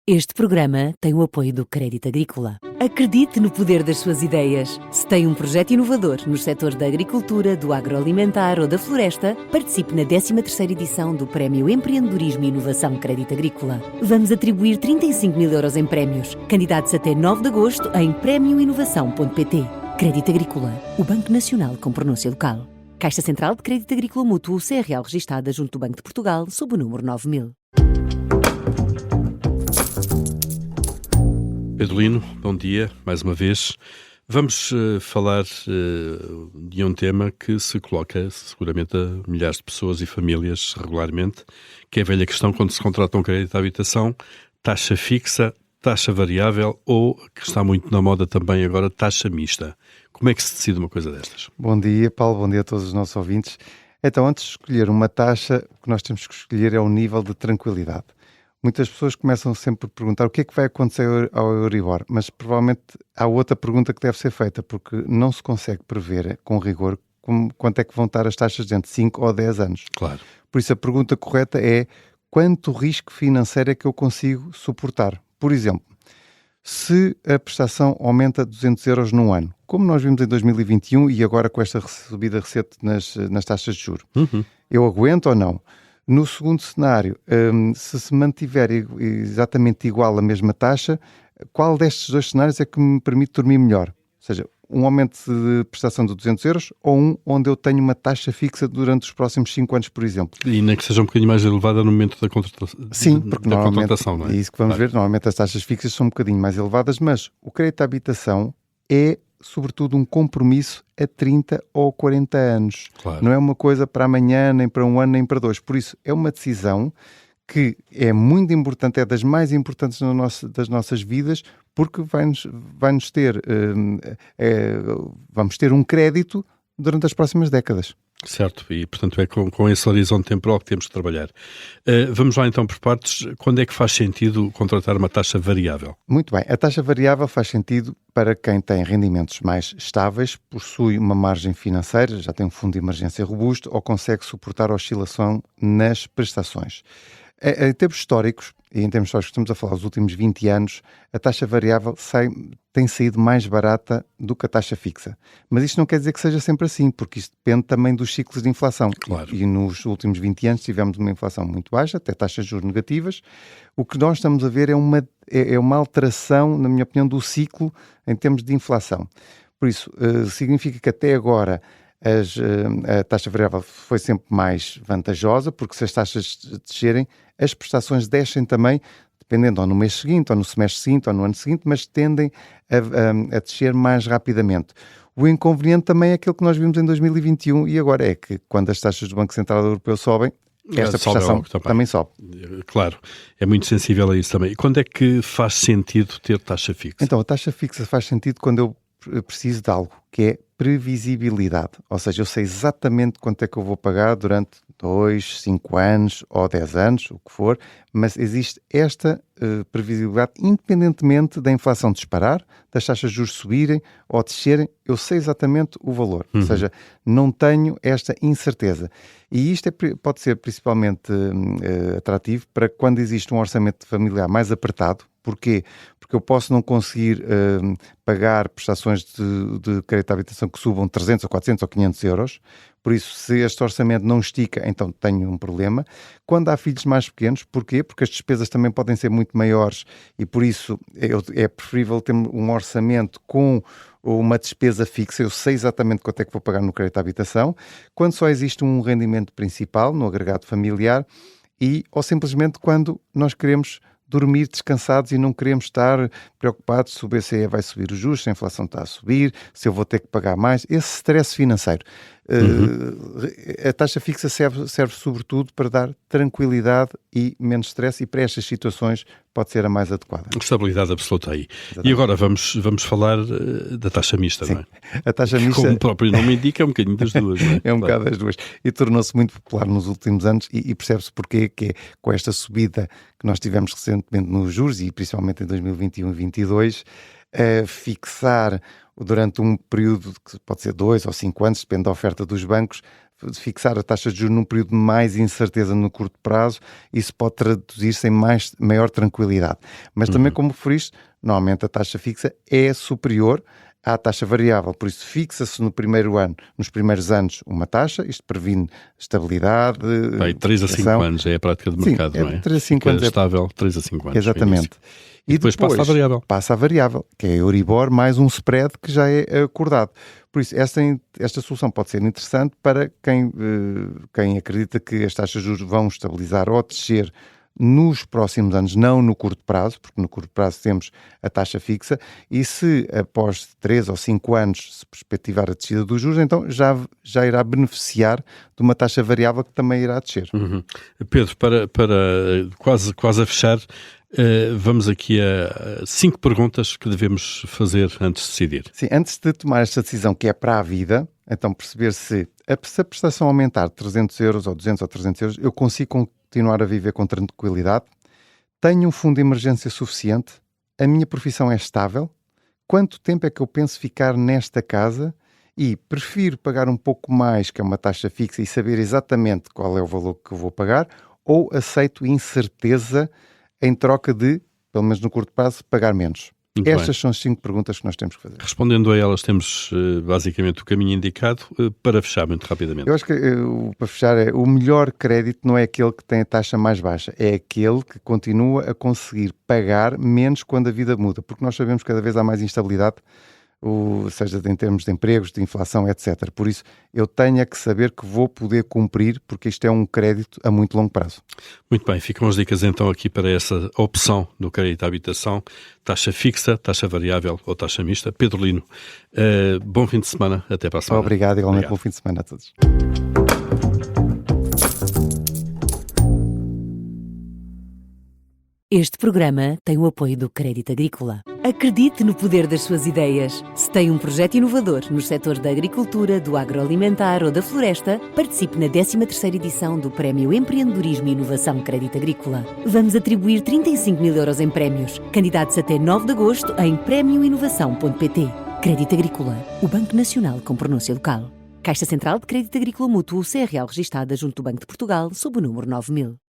Este programa tem o apoio do Crédito Agrícola. Acredite no poder das suas ideias. Se tem um projeto inovador nos setores da agricultura, do agroalimentar ou da floresta, participe na 13ª edição do Prémio Empreendedorismo e Inovação Crédito Agrícola. Vamos atribuir 35 mil euros em prémios. Candidatos até 9 de agosto em premioinovação.pt. Crédito Agrícola, o Banco Nacional com pronúncia local. Caixa Central de Crédito Agrícola Mútuo CRL registada junto do Banco de Portugal sob o número 9000. Pedro Lino, bom dia, mais uma vez. Vamos falar de um tema que se coloca seguramente a milhares de pessoas e famílias regularmente, que é a velha questão quando se contrata um crédito de habitação, taxa fixa, taxa variável ou, que está muito na moda também agora, taxa mista. Como é que se decide uma coisa destas? Bom dia, Paulo, bom dia a todos os nossos ouvintes. Então, antes de escolher uma taxa, o que nós temos que escolher é o nível de tranquilidade. Muitas pessoas começam sempre por perguntar o que é que vai acontecer ao Euribor, mas provavelmente há outra pergunta que deve ser feita, porque não se consegue prever com rigor quanto é que vão estar as taxas dentro de 5 ou 10 anos. Claro. Por isso a pergunta correta é quanto risco financeiro é que eu consigo suportar? Por exemplo, se a prestação aumenta 200 euros num ano, como nós vimos em 2021 e agora com esta subida recente nas taxas de juros, eu aguento ou não? No segundo cenário, se mantiver exatamente igual a mesma taxa, qual destes dois cenários é que me permite dormir melhor? Ou seja, um aumento de prestação de 200 euros ou um onde eu tenho uma taxa fixa durante os próximos 5 anos, por exemplo. E nem que seja um bocadinho mais elevada no momento da contratação. Sim, porque normalmente, contratação, não é? É isso que vamos ver, normalmente as taxas fixas são um bocadinho mais elevadas, mas o crédito de habitação é sobretudo um compromisso a 30 ou 40 anos. Claro. Não é uma coisa para amanhã, nem para um ano, nem para dois. Por isso, é uma decisão que é muito importante, é das mais importantes das nossas vidas, porque vamos ter um crédito durante as próximas décadas. Certo, e portanto é com esse horizonte temporal que temos que trabalhar. Vamos lá então por partes. Quando é que faz sentido contratar uma taxa variável? Muito bem, a taxa variável faz sentido para quem tem rendimentos mais estáveis, possui uma margem financeira, já tem um fundo de emergência robusto ou consegue suportar a oscilação nas prestações. Em termos históricos, e em termos históricos estamos a falar dos últimos 20 anos, a taxa variável tem saído mais barata do que a taxa fixa. Mas isto não quer dizer que seja sempre assim, porque isto depende também dos ciclos de inflação. Claro. E nos últimos 20 anos tivemos uma inflação muito baixa, até taxas de juros negativas. O que nós estamos a ver é uma alteração, na minha opinião, do ciclo em termos de inflação. Por isso, significa que até agora a taxa variável foi sempre mais vantajosa, porque se as taxas descerem, as prestações descem também, dependendo ou no mês seguinte, ou no semestre seguinte, ou no ano seguinte, mas tendem a descer mais rapidamente. O inconveniente também é aquilo que nós vimos em 2021 e agora é que quando as taxas do Banco Central Europeu sobem, esta prestação também sobe. Claro, é muito sensível a isso também. E quando é que faz sentido ter taxa fixa? Então, a taxa fixa faz sentido quando eu preciso de algo, que é previsibilidade. Ou seja, eu sei exatamente quanto é que eu vou pagar durante 2, 5 anos ou 10 anos, o que for, mas existe esta previsibilidade independentemente da inflação disparar, das taxas de juros subirem ou descerem, eu sei exatamente o valor. Ou seja, não tenho esta incerteza. E isto pode ser principalmente atrativo para quando existe um orçamento familiar mais apertado. Porquê? Porque eu posso não conseguir pagar prestações de crédito de habitação que subam 300 ou 400 ou 500 euros. Por isso, se este orçamento não estica, então tenho um problema. Quando há filhos mais pequenos, porquê? Porque as despesas também podem ser muito maiores e por isso é preferível ter um orçamento com uma despesa fixa. Eu sei exatamente quanto é que vou pagar no crédito de habitação. Quando só existe um rendimento principal no agregado familiar ou simplesmente quando nós queremos dormir descansados e não queremos estar preocupados se o BCE vai subir os juros, se a inflação está a subir, se eu vou ter que pagar mais. Esse stress financeiro. A taxa fixa serve sobretudo para dar tranquilidade e menos stress e para estas situações pode ser a mais adequada. Estabilidade absoluta aí. Exatamente. E agora vamos falar da taxa mista, Sim. Não é? A taxa mista... Como o próprio nome indica, é um bocadinho das duas, não é? É um bocado das duas. E tornou-se muito popular nos últimos anos e percebe-se porquê, que é com esta subida que nós tivemos recentemente nos juros e principalmente em 2021 e 2022, fixar durante um período que pode ser 2 ou 5 anos, depende da oferta dos bancos, fixar a taxa de juros num período de mais incerteza no curto prazo, isso pode traduzir-se em maior tranquilidade. Mas também, como referiste, normalmente a taxa fixa é superior à taxa variável, por isso fixa-se nos primeiros anos uma taxa, isto previne estabilidade. 3 a 5 anos é a prática de mercado, não é? 3 a 5 anos estável, 3 a 5 anos. Exatamente. E depois passa a variável. Passa a variável, que é a Euribor mais um spread que já é acordado. Por isso, esta solução pode ser interessante para quem acredita que as taxas de juros vão estabilizar ou descer nos próximos anos, não no curto prazo, porque no curto prazo temos a taxa fixa, e se após 3 ou 5 anos se perspectivar a descida dos juros, então já irá beneficiar de uma taxa variável que também irá descer. Pedro, para quase a fechar, vamos aqui a 5 perguntas que devemos fazer antes de decidir. Sim, antes de tomar esta decisão que é para a vida, então perceber se a prestação aumentar de 300 euros ou 200 ou 300 euros, eu consigo continuar a viver com tranquilidade? Tenho um fundo de emergência suficiente? A minha profissão é estável? Quanto tempo é que eu penso ficar nesta casa? E prefiro pagar um pouco mais, que é uma taxa fixa, e saber exatamente qual é o valor que eu vou pagar, ou aceito incerteza em troca de, pelo menos no curto prazo, pagar menos? Estas são as 5 perguntas que nós temos que fazer. Respondendo a elas, temos basicamente o caminho indicado. Para fechar, muito rapidamente. Eu acho que, para fechar, o melhor crédito não é aquele que tem a taxa mais baixa, é aquele que continua a conseguir pagar menos quando a vida muda, porque nós sabemos que cada vez há mais instabilidade, seja em termos de empregos, de inflação, etc. Por isso, eu tenho que saber que vou poder cumprir, porque isto é um crédito a muito longo prazo. Muito bem, ficam as dicas então aqui para essa opção do crédito à habitação, taxa fixa, taxa variável ou taxa mista. Pedro Lino, bom fim de semana, até para a semana. Obrigado, igualmente bom fim de semana a todos. Este programa tem o apoio do Crédito Agrícola. Acredite no poder das suas ideias. Se tem um projeto inovador nos setores da agricultura, do agroalimentar ou da floresta, participe na 13ª edição do Prémio Empreendedorismo e Inovação Crédito Agrícola. Vamos atribuir 35 mil euros em prémios. Candidatos até 9 de agosto em premioinovação.pt. Crédito Agrícola, o Banco Nacional com pronúncia local. Caixa Central de Crédito Agrícola Mútuo, CRL registada junto do Banco de Portugal, sob o número 9000.